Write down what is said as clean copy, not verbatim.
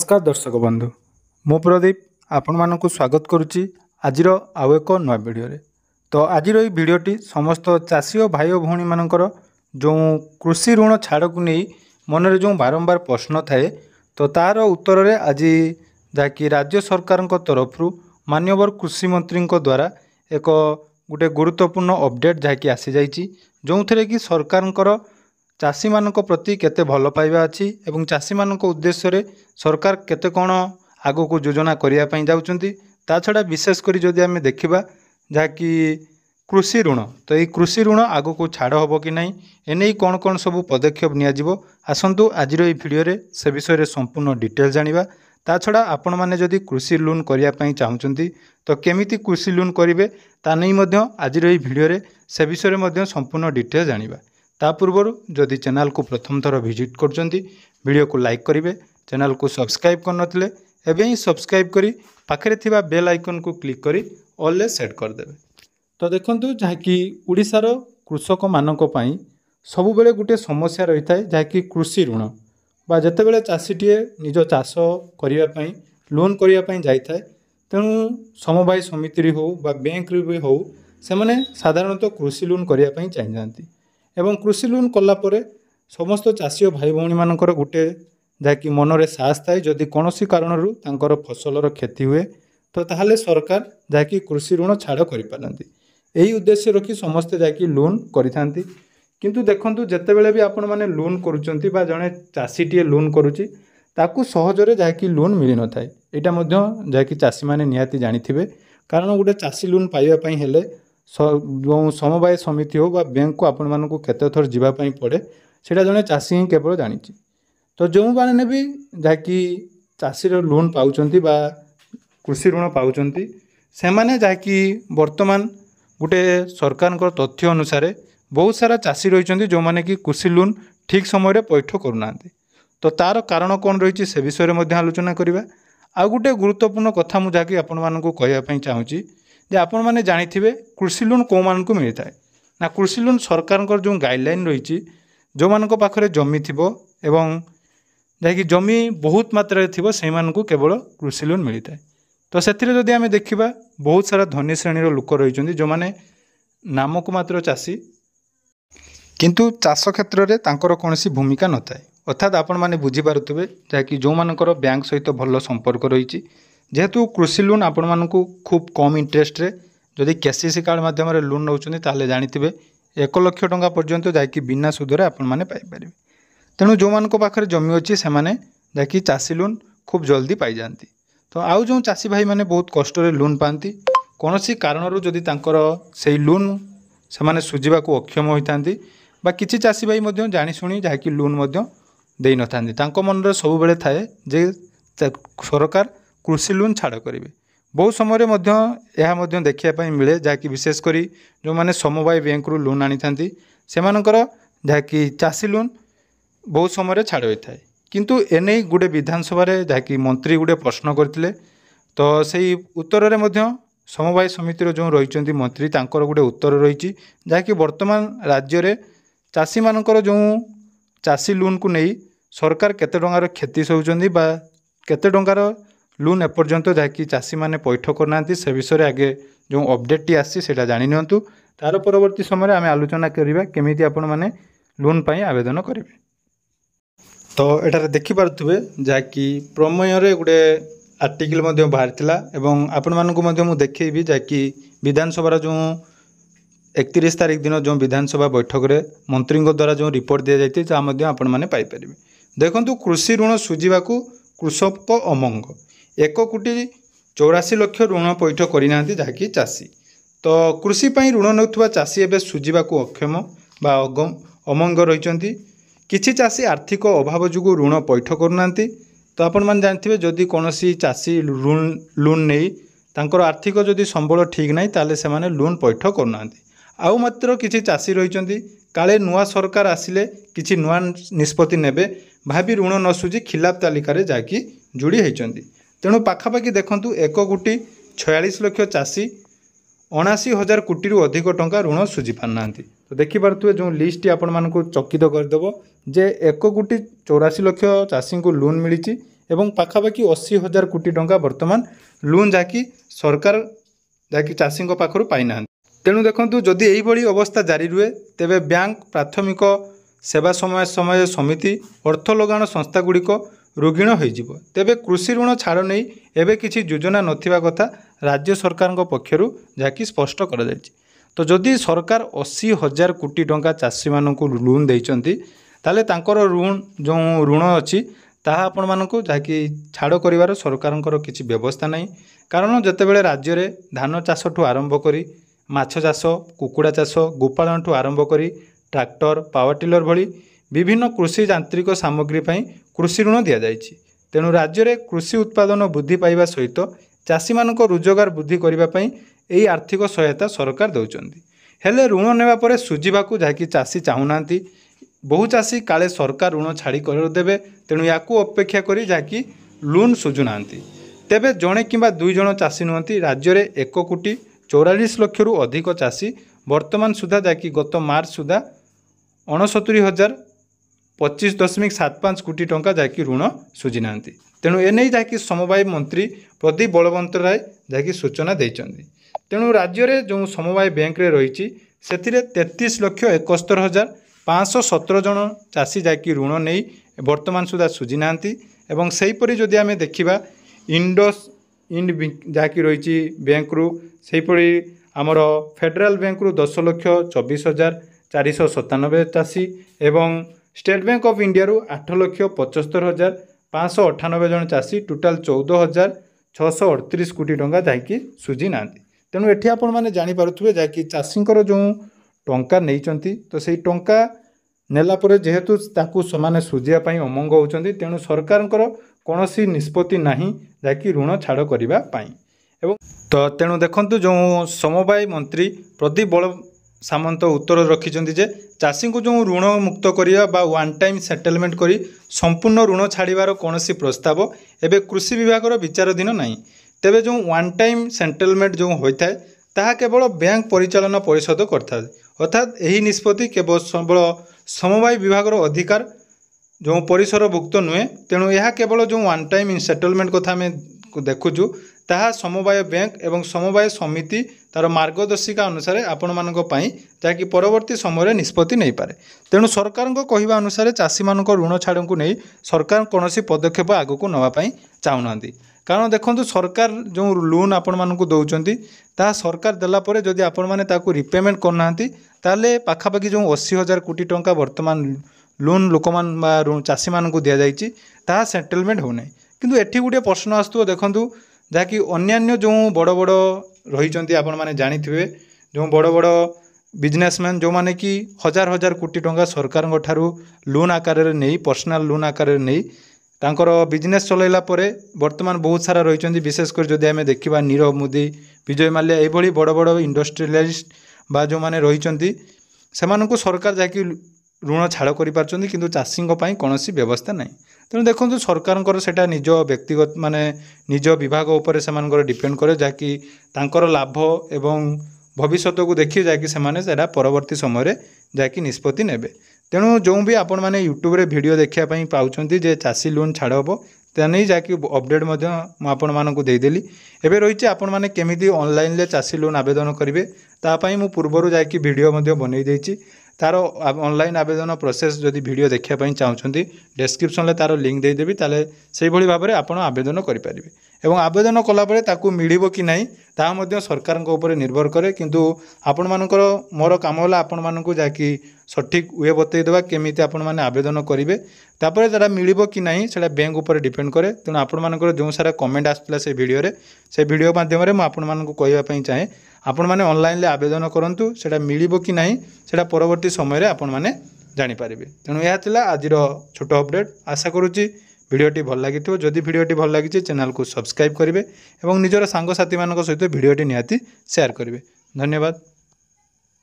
नमस्कार दर्शक बंधु मु प्रदीप आपण मानक स्वागत करुच्ची आज आउ एक नया वीडियो रे। तो आज भिडटी समस्त चाषी और भाई और भौणी मानकर जो कृषि ऋण छाड़ को नहीं मन में जो बारंबार प्रश्न थाए तो तार उत्तर रे आज जहाँकि राज्य सरकार तरफ माननीय कृषि मंत्री द्वारा एक गोटे गुरुत्वपूर्ण अपडेट जहाँकि आसी जाइए जो थे कि सरकार चाषी मानक प्रति केते भल पाइबा अच्छी एवं चाषी मानक उद्देश्य रे सरकार केते कौन आगो को योजना करिया पई जाउचंती। ता छड़ा विशेषकर जदि आम देखा जहाँकि कृषि ऋण तो ये कृषि ऋण आगो को छाड़ हम कि नहीं एने कौन कौन सब पदक्षेप नियाजिबो आसंतु आज भिडियो रे से विषय रे संपूर्ण डिटेल जानिबा। ता छड़ा आपण माने जदि कृषि लोन करिया पई चाहुचंती तो केमिति कृषि लोन करिवे ता नै मध्य आज भिडियो रे से विषय रे मध्य संपूर्ण डिटेल जानिबा। ता पूर्व जदि चैनल को प्रथम थर विजिट करचंती वीडियो को लाइक करेंगे, चैनल को सब्सक्राइब करनथिले एबे ही सब्सक्राइब करी पाखरे थिबा बेल आइकन को क्लिक करी ऑल सेट कर देबे। तो देखंतु जहाँकि ओडिशार कृषक मानक पई सबु बेले गुटे समस्या रही थाए जहाँकि कृषि ऋण बा जेतेबेले चाषीटीए निज चाष करिया पई लोन करिया पई जाई थाए तेणु समवाय समिति हो बा बैंक रे हो से माने साधारणतः कृषि लोन करिया पई चाहि जांती एवं कृषि लोन कला परे समस्त चाषी और भाई भौणी मानकर गोटे जहाँकि मनरे साहस थाए जदि कौनसी कारणरू तांकर फसलर क्षति हुए तो ताहले सरकार जहाँकि कृषि ऋण छाड़ करिपारନ୍ତି। यही उद्देश्य रखी समस्ते जहाँकि लोन करिथांती। किंतु देखंतु जेतेबेले भी आपण माने लोन करूचंती बा जणे चाषीटीए लोन करूची ताकू सहजरे जहाँकि लोन मिली न थाए। एटा मध्य जहाँकि चाषी माने निहाती जानिथिबे कारण गोटे चाषी लोन पाइबा पई हेले जो समवाय समिति हो बा बैंक को आपण मानकू केते थर जीवा पई पड़े सेटा जणे चाषी ही केवल जानिछि। तो जो माने भी जहाँकि चाषीर लोन पाउचंती बा कृषि ऋण पाउचंती से माने जहाँकि वर्तमान गोटे सरकार तथ्य अनुसार बहुत सारा चाषी रही जो माने कि कृषि लोन ठीक समय पैठ करूना। तो तार कारण कौन रही से विषय में आलोचना करवा। आ गोटे गुरुत्वपूर्ण कथा मुझे जहाँकि आपण मानकू कहवाई चाहूँगी जे आपण माने जानिथिबे कृषि लोन को मानकू मिलता है ना कृषि लोन सरकार जो गाइडलाइन रही जो मानक पाखरे जमी थिबो एवं जहाँकि जमी बहुत मात्रा थिबो से मानकू केवल कृषि लोन मिलता है। तो सेथिरे जदि आमे देखिबा बहुत सारा धनी श्रेणी लोक रही जो माने नामक मात्र चाषी किंतु चाष क्षेत्र में तांकर कौनसी भूमिका न थाए अर्थात आपण माने बुझी पारुथिबे जहाँकि जो मानकर बैंक सहित भल संपर्क रही जेहेतु कृषि लोन आपण मानकू खूब कम इंटरेस्ट रे जदि केसीसी कार्ड माध्यम लोन नौचंदी ताले जानिथिबे 1 लाख टंका पर्यंत जहाँकि बिना सुधरे आपण माने पाई परिबे। तेणु जो मानक पाखरे जमी अच्छी से माने जहाँकि चाषी लोन खूब जल्दी पाई जाती। तो आउ जो चाषी भाई माने बहुत कष्ट लोन पाती कौनसी कारणरू जदि तांकर से लोन से माने सुझिबा को अक्षम होइतांती बा किछि चाषी भाई मध्य जानि शुणी जहाँकि लोन मध्य देई न थांती तांको मन रे सब बेले थाए जे सरकार कृषि लोन छाड़ करेंगे। बहुत समय मध्य यह मध्य देखिया पई मिले जहाँकि विशेषकर जो माने समवाय बैंक रु लोन आनी थांती सेमानकर जहाँकि चाषी लोन बहुत समय छाड़ होता है। किंतु एने गोटे विधानसभा जहाँकि मंत्री गोटे प्रश्न करते तो सही उत्तर रे मध्य समवाय समितिर जो रही मंत्री तांकर गोटे उत्तर रही जहाँकि वर्तमान राज्य रे चाषी मानकर जो चाषी लोन को नहीं सरकार केते टंकार क्षति सहउचंदी बा केते टंकार लोन एपर्यंत जहाँकि चाषी माने पैठ करना से विषय आगे जो अपडेट टी आसी सेटा जानि नियंतु तार परवर्ती समय आम आलोचना करवा केमिति आपण माने लोन पाई आवेदन करेंगे। तो एटारे देखि पारुथबे जहाँकि प्रमेय रे गोटे आर्टिकल मध्य बाहर थिला एवं आपण मानकू मध्य मु देखैबी जहाँकि विधानसभा जो 31 तारिख दिन जो विधानसभा बैठक रे मंत्री द्वारा जो रिपोर्ट दिया जाती ता मध्य आपण माने पाई परिबे। देखंतु कृषि ऋण सुझिबाकू कृषक अमंग 1,84,00,000 ऋण पैठ करिना जहाँकि चाषी। तो कृषि पई ऋण नेउथबा चाषी एबे सुझिबाकू अक्षम बा अमंग रहिचंती। किछि चाषी आर्थिक अभाव जुगु ऋण पैठ करूना। तो आपण माने जानथिबे जदि कोनोसी चाषी लोन नहीं तांकर आर्थिक जदि संबल ठीक नाही ताले से माने लोन पैठ करूना। आउ मात्र किछि चाषी रहिचंती काले नुआ सरकार आसिले किछि नुआ निष्पत्ति नेबे भाभी ऋण न सुझी खिलाफ तालिका रे जाकी जोड़ी होइचंती। तेणु पाखापाखि देखंतु 1,46,00,000 चाषी 79,000 कोटी अधिक टंका ऋण सुझी पारना। तो देखिपे जो लिस्ट आपण मानक चकित करदेव जे 1,84,00,000 चाषी को लोन मिली एवं पाखापाखि 80,000 कोटी टंका वर्तमान लोन जहाँकि सरकार जहाँकि चाषी पाखर पाई ना। तेणु देखंतु जदि एही भली अवस्था जारी रुहे तेबे बैंक प्राथमिक सेवा समय समय समिति अर्थ लगाण संस्था गुड़िक रुगीण होइजिवो। तेबे कृषि ऋण छाड़ नहीं एबे किछि योजना नथिबा कथा राज्य सरकार पक्षरु जहाँकि स्पष्ट करा जायछि। तो जदि सरकार 80,000 कोटी टंका चाषी मानक लोन देइचंती ताले तांकर ऋण जो ऋण अच्छी ताहा आपण मानक जहाँकि छाड़ करिवार सरकारंकर किछि व्यवस्था नहीं। कारण जेतेबेले राज्य रे धान चाष ठू आरंभ करी माछ चाष कुकुड़ा चाष गोपालन ठू आरंभ करी ट्रैक्टर पावर टिलर भली विभिन्न कृषि यांत्रिक सामग्री पई कृषि ऋण दिया जायछि। तेणु राज्य रे कृषि उत्पादन वृद्धि पाइबा सहित चाषी मानक रोजगार वृद्धि करबा पई एही आर्थिक सहायता सरकार दउचंदी। हेले ऋण नेबा परे सुझिबाकू जहाँकि चाषी चाहूनांती। बहु चाषी काले सरकार ऋण छाड़ी कर देबे तेणु याकू अपेक्षा करी जहाँकि लोन सुझुनांती। तेबे जणे किंबा दुई जण चाषी नुहंती राज्य रे 1,44,00,000 रु अधिक चाषी वर्तमान सुधा जहाँकि गत मार्च सुधा 69,025.75 कोटी टंका जहाँकि ऋण सुझी नांती। तेणु एने जहाँकि समवाय मंत्री प्रदीप बलवंत राय जहाँकि सूचना देइचंदी। तेणु राज्य रे जो समवाय बैंक रे रही से 33,71,517 जन चाषी जहाँकि ऋण नहीं वर्तमान सुधा सुझी नांती। एवं सेहीपरि जदि आमे देखिबा इंड जहाँकि रही बैंक रु सेहीपरि आमर फेडरल बैंक रु 10,24,497 चाषी एवं स्टेट बैंक ऑफ इंडिया रु 8,75,598 जन चाषी टोटाल 14,638 कोटी टंका जहाँकि सुझी नांती। तेणु एठी आपण माने जानि पारुथुबे जहाँकि चाषींकर जो टंका नैचंती तो सेही टंका नेला परे जेहेतु ताकू समाने सुझिया पई अमंग होउचंती तेणु सरकारंकर कोनोसी निष्पत्ति नाही जहाँकि ऋण छाड़ करिबा पई। एवं तो तेणु देखंतु जो समवाय मंत्री प्रदीप बल सामंत उत्तर रखिछंती जे चाषी को जो ऋण मुक्त करिया बा वन टाइम सेटलमेंट करी संपूर्ण ऋण छाड़ीबार कोनोसी प्रस्ताव एबे कृषि विभागर विचाराधीन नाही। तेबे जो वन टाइम सेटलमेंट जो होइथाय ताहा केवल बैंक परिचालन परिषद करथाय। अर्थात एही निष्पत्ति केवल समवाय विभागर अधिकार जो परिसरभुक्त नुहे। तेणु यह केवल जो वन टाइम सेटलमेंट कथा आम देखुचु ताहा समवाय बैंक एवं समवाय समिति तार मार्गदर्शिका अनुसार आपण मानक पई जहाँकि परवर्ती समय निष्पत्ति नहीं पारे। तेणु सरकार कहवा अनुसार चाषी मान ऋण छाड़ को नहीं सरकार कौन पदक्षेप आगक नापी चाहूना। कारण देखो सरकार जो लोन आपण मानक दौरान ताहा सरकार देलापर जदि आपण मैंने रिपेमेंट करना ताले पाखापाखि जो 80,000 कोटी टंका वर्तमान लोन लोक चाषी मानक दि जाइए ताहा सेटलमेंट होना। किंतु एठी गोटे प्रश्न आसुव देखूँ जहाँकि अन्यान्य जो बड़ बड़ रही आपण मैंने जानिथिबे जो बड़ बड़ बिजनेसमैन जो माने कि हजार हजार कोटी टंका सरकार लोन आकार नहीं पर्सनल लोन आकार नहीं तांकर बिजनेस चलैला परे वर्तमान बहुत सारा रही विशेषकर जदि आम देखा नीरव मोदी विजय माल्या ये बड़ बड़ इंडस्ट्रियलिस्ट बा जो माने रही से सरकार जहाँकि ऋण छाड़ कर किंतु चाषी कौन व्यवस्था नहीं। तेणु देखो सरकार सेटा निज व्यक्तिगत माने निज विभाग उपर से डिपेंड करे जहाँकि तांकर लाभ एवं भविष्य को देखिए जहाँकि से परवर्ती समय जहाँकि निष्पत्ति नेबे। तेणु जो भी आपण मैंने यूट्यूब रे वीडियो देखापी पाँच जे चाषी लोन छाड़ हम नहीं जहाँकि अपडेट आपण मानक देदेली। एबे रही आपण मैंने केमिति ऑनलाइन ले चाषी लोन आवेदन करेंगे तापाई मु पूर्वर जाकि वीडियो बनई देछि तार ऑनलाइन आवेदन प्रोसेस जदि वीडियो देखापी चाहते डिस्क्रिप्शन में तार लिंक देदेवी ताले से भाव में आप आवेदन करेंगे। एवं आवेदन कलापर ताकू मिलिबो कि नहीं ताहा मध्य सरकार उपर निर्भर करे किंतु आपण मानकर मोर काम होला आपण मानकू जाकि सठिक वे बतईदेवा केमिति आपण माने आवेदन करेंगे तापर जरा मिलिबो कि नहीं सेटा बैंक उपर डिपेंड करे। तेणु आपण मानकर जो सारा कमेंट आसला से वीडियो माध्यम रे मु आपण मानकू कहबा पई चाहे आपण माने ऑनलाइन ले आवेदन करंतु सेटा मिलिबो कि नहीं सेटा परवर्ती समय रे आपण माने जानि पारिबे। तेणु यह थिला आजिर छोट अपडेट। आशा करूची वीडियोटी भल लगी जदि वीडियोटी भल लगी चैनल को सब्सक्राइब करेंगे और निजर सांगसाथी मान सहित वीडियोटी निहाती शेयर करेंगे। धन्यवाद।